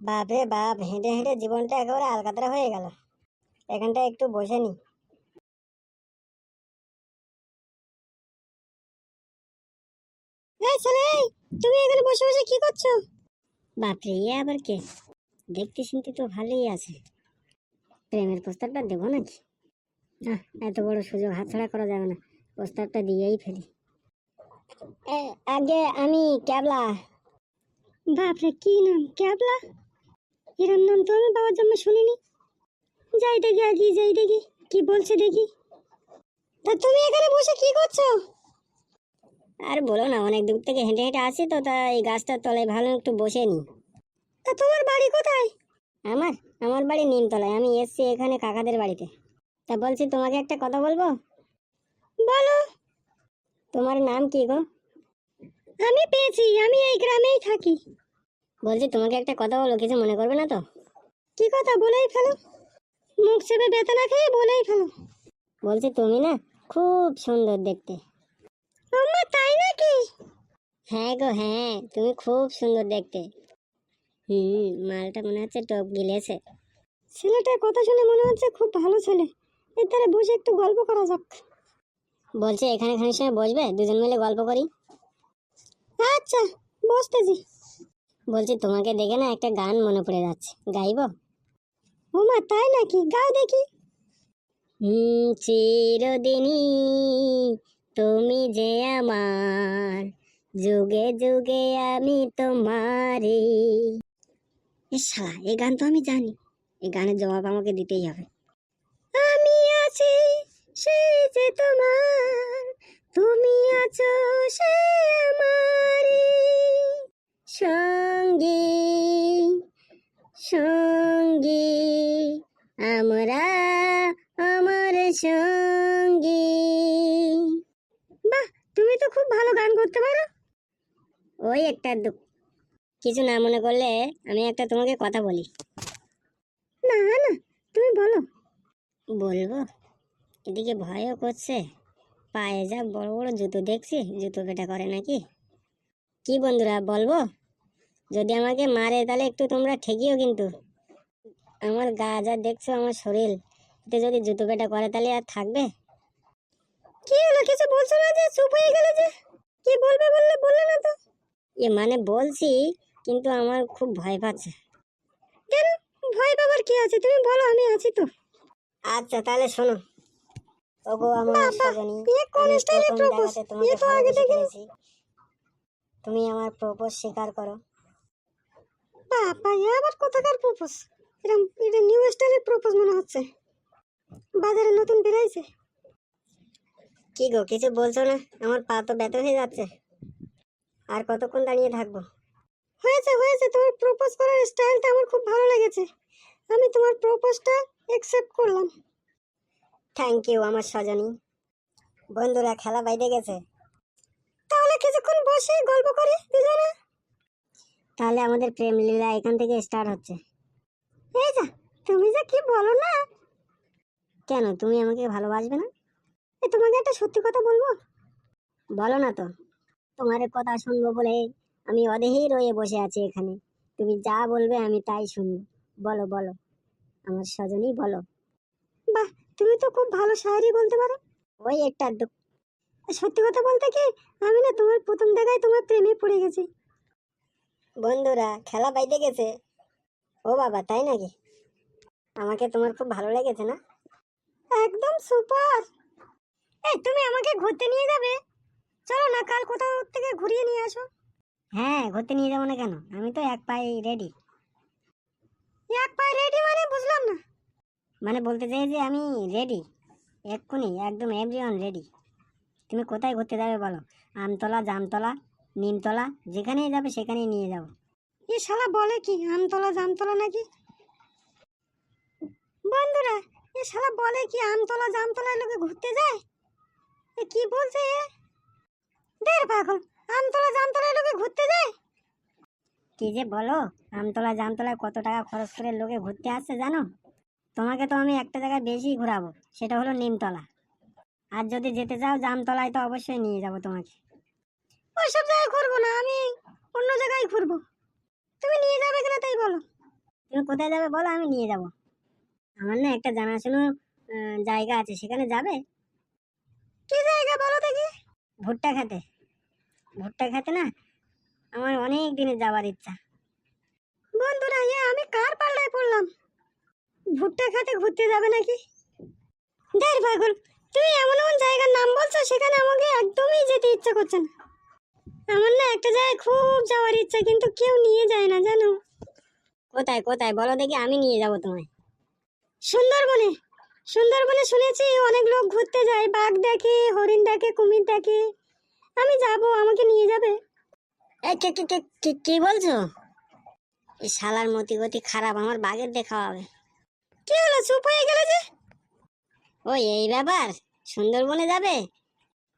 বাপরে বাপ, হেঁটে হেঁটে জীবনটা একেবারে আলকাতরা হয়ে গেল। এখানটা একটু বসে নি। এই ছেলে, তুমি এখানে বসে বসে কি করছো? বাপরে, এ আবার কে? দেখতে শুনতে তো ভালোই আছে। প্রেমের প্রস্তাবটা দেবো নাকি? এত বড় সুযোগ হাতছাড়া করা যাবে না, প্রস্তাবটা দিয়েই ফেলি। আগে আমি ক্যাবলা। বাপরে, কি নাম ক্যাবলা? এরম নাম তো আমি বাবার জন্য শুনিনি। যাই দেখি, আগে যাই দেখি কি বলছে দেখি। তা তুমি এখানে বসে কি করছো? আর বলো না, অনেক দূর থেকে হেঁটে হেঁটে আসি তো, তাই এই গাছটার তলায় ভালো একটু বসে নি। তা তোমার বাড়ি কোথায়? আমার আমার বাড়ি নিমতলায়। আমি এসছি এখানে কাকাদের বাড়িতে। তা বলছি, তোমাকে একটা কথা বলবো। বলো। তোমার নাম কি গো? আমি পেয়েছি, আমি এই গ্রামেই থাকি। বলছি, তোমাকে একটা কথা বলো, কিছু মনে করবে না তো? কি কথা, বলেই ফেলো। মুখ চেপে বেতে না খেয়ে বলেই ফেলো। বলছি, তুমি না খুব সুন্দর দেখতে। আম্মা, তাই নাকি? হ্যাঁ গো হ্যাঁ, তুমি খুব সুন্দর দেখতে। মালটা মনে হচ্ছে টপ গিলেছে। ছেলেটার কথা শুনে মনে হচ্ছে খুব ভালো ছেলে। এর ধারে বসে একটু গল্প করা যাক। বলছে এখানে খানিক সময় বসবে, দুজন মিলে গল্প করি। আচ্ছা, বসতেছি। বলছি, তোমাকে দেখে না একটা গান মনে পড়ে যাচ্ছে, গাইবো? ওমা, তাই নাকি? গাও দেখি। চিরদিনই তুমি যে আমার, যুগে যুগে আমি তোমারই। শালা, এই গান তো আমি জানি। এই গানের জবাব আমাকে দিতেই হবে। আমি আছি সে যে তোমার, তুমি আছো সে আমারই সঙ্গী সঙ্গী, আমরা আমার সঙ্গী। বাহ, তুমি তো খুব ভালো গান করতে পারো। ওই একটা কিছু না মনে করলে আমি একটা তোমাকে কথা বলি। না না, তুমি বলো। বলবো? এদিকে ভয়ও করছে, পায়ে যা বড় বড় জুতো দেখছি, জুতো পেটা করে নাকি। কি বন্ধুরা, বলবো? যদি আমাকে মারে তাহলে একটু তোমরা ঠেকিও কিন্তু। আমার গা যা দেখছো, আমার শরীর, এতে যদি জুতো পেটা করে তাহলে আর থাকবে? কি হলো, কিছু বলছো না যে? চুপ হয়ে গেলে যে? কি বলবে বললে, বললে না তো? মানে বলছি, কিন্তু আমার খুব ভয় পাচ্ছে। কেন? ভয় পাবার কি আছে, তুমি বলো, আমি আছি তো। আচ্ছা, তাহলে শোনো। ওগো আমার সজনী, আমি প্রথম দেখাতে তোমাকে ভালোবেসে ফেলেছি। তুমি আমার প্রপোজ স্বীকার করো। বাবা, আবার কোথাকার প্রপোজ? এরকম এটা নিউ স্টাইলের প্রপোজ মনে হচ্ছে, বাজারে নতুন বেরাইছে। কি গো, কিছু বলছো না? আমার পা তো ব্যথা হয়ে যাচ্ছে। আর কতক্ষণ দাঁড়িয়ে থাকবো? হয়েছে হয়েছে, তোমার প্রপোজ করার স্টাইলটা আমার খুব ভালো লেগেছে। আমি তোমার প্রপোজটা অ্যাকসেপ্ট করলাম। থ্যাংক ইউ আমার সজনী। বন্ধুরা, খেলা বাইরে গেছে, তাহলে কিছুক্ষণ বসে গল্প করি দুজনে। তাহলে আমাদের প্রেম লীলা এখান থেকে স্টার্ট হচ্ছে। এই যা, তুমি যে কি বলো না। কেন, তুমি আমাকে ভালোবাসবে না? তোমাকে একটা সত্যি কথা বলবো। বলো না তো। তোমার কথা শুনবো বলে আমি অদেহেই রয়ে বসে আছি এখানে। তুমি যা বলবে আমি তাই শুনবো। বলো বলো আমার সজনী, বলো। বাহ, তুমি তো খুব ভালো শায়রি বলতে পারো। ওই একটা সত্যি কথা বলতে কি, আমি না তোমার প্রথম দেখায় তোমার প্রেমে পড়ে গেছি। বন্ধুরা, খেলা বাইতে গেছে। ও বাবা, তাই নাকি? আমাকে তোমার খুব ভালো লেগেছে না? একদম সুপার। এই, তুমি আমাকে ঘুরতে নিয়ে যাবে? চলো না, কাল কোথাও থেকে ঘুরিয়ে নিয়ে আসো। হ্যাঁ, ঘুরতে নিয়ে যাবো না কেন, আমি তো এক পায়ে রেডি। এক পায়ে রেডি মানে বুঝলাম না। মানে বলতে চাই যে আমি রেডি, এক্ষুনি একদম এভরিওয়ান রেডি। তুমি কোথায় ঘুরতে যাবে বলো? আমতলা, জামতলা, নিমতলা, যেখানেই যাবে সেখানেই নিয়ে যাবো। এ শালা বলে কি, আমতলা জামতলা নাকি? বন্ধুরা, এ শালা বলে কি আমতলা জামতলায় লোকে ঘুরতে যায়? এ কি বলছে এ? দের পাগল, আমতলা জামতলায় লোকে ঘুরতে যায়? কি যে বলো, আমতলা জামতলায় কত টাকা খরচ করে লোকে ঘুরতে আসছে জানো? তোমাকে তো আমি একটা জায়গায় বেশি ঘোরাবো, সেটা হলো নিমতলা। আর যদি যেতে চাও জামতলায়, তো অবশ্যই নিয়ে যাবো তোমাকে। ওইসব জায়গায় ঘুরবো না, আমি অন্য জায়গায় ঘুরবো। তুমি নিয়ে যাবে কিনা তাই বলো। তুমি কোথায় যাবে বলো, আমি নিয়ে যাব। আমার না একটা জানাশোনা জায়গা আছে, সেখানে যাবে। কি জায়গা বলো দেখি? ভুট্টা খেতে। ভুট্টা খেতে না আমার অনেক দিনের যাওয়ার ইচ্ছা। বন্ধুরা, আমি কার পাল্লায় পড়লাম? ভুট্টা খেতে ঘুরতে যাবে নাকি? দেখ পাগল, তুই এমন এমন জায়গার নাম বলছো, সেখানে আমাকে একদমই যেতে ইচ্ছা করছে না। আমার না একটা জায়গায় খুব যাওয়ার ইচ্ছা, কিন্তু কেউ নিয়ে যায় না জানো। কোথায় কোথায় বলো দেখি, আমি নিয়ে যাব তোমায়। সুন্দরবনে। সুন্দরবনে শুনেছি অনেক লোক ঘুরতে যায়, বাঘ দেখে, হরিণ দেখে, কুমির দেখে। আমি যাব, আমাকে নিয়ে যাবে? এই কে কে কে কি কি বলছো? এই শালার মতি গতি খারাপ, আমার বাঘের দেখা হবে। কি হলো, চুপ হয়ে গেলে যে? ওই এই ব্যাপার, সুন্দরবনে যাবে?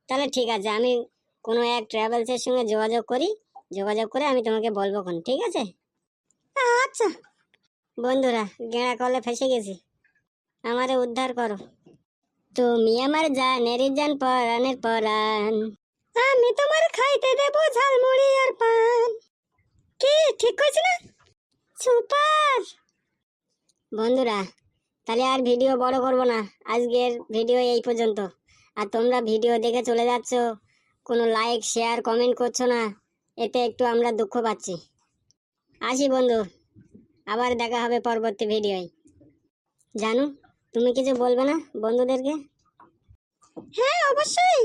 তাহলে ঠিক আছে, আমি কোনো এক ট্রাভেলসের সঙ্গে যোগাযোগ করি, যোগাযোগ করে আমি তোমাকে বলবো কোন, ঠিক আছে? আচ্ছা। বন্ধুরা, গেঁড়া কলে ফেসে গেছি, আমারে উদ্ধার করো। তুমি আমার জানের জান, পরাণের পরাণ, আমি তোমার খাইতে দেবো ঝালমুড়ি আর পান। কি ঠিক কইছি না? সুপার। বন্ধুরা, তাহলে আর ভিডিও বড় করব না, আজকের ভিডিও এই পর্যন্ত। আর তোমরা ভিডিও দেখে চলে যাচ্ছ, কোনো লাইক শেয়ার কমেন্ট করছো না, এতে একটু আমরা দুঃখ পাচ্ছি। আসি বন্ধু, আবার দেখা হবে পরবর্তী ভিডিওয়। জানু, তুমি কিছু বলবে না বন্ধুদেরকে? হ্যাঁ অবশ্যই।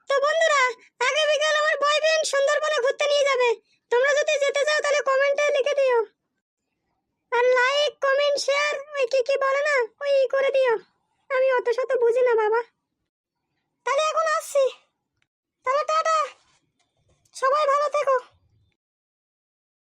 তো বন্ধুরা, আগে বিকাল আমার বয়ফ্রেন্ড সুন্দরবনে ঘুরতে নিয়ে যাবে। তোমরা যদি যেতে চাও তাহলে কমেন্টে লিখে দিও। আর লাইক কমেন্ট শেয়ার ওই কি কি বলে না, ওই করে দিও। আমি অত শত বুঝি না বাবা। তাহলে এখন আসছি, তাহলে টাটা, সবাই ভালো থেকো।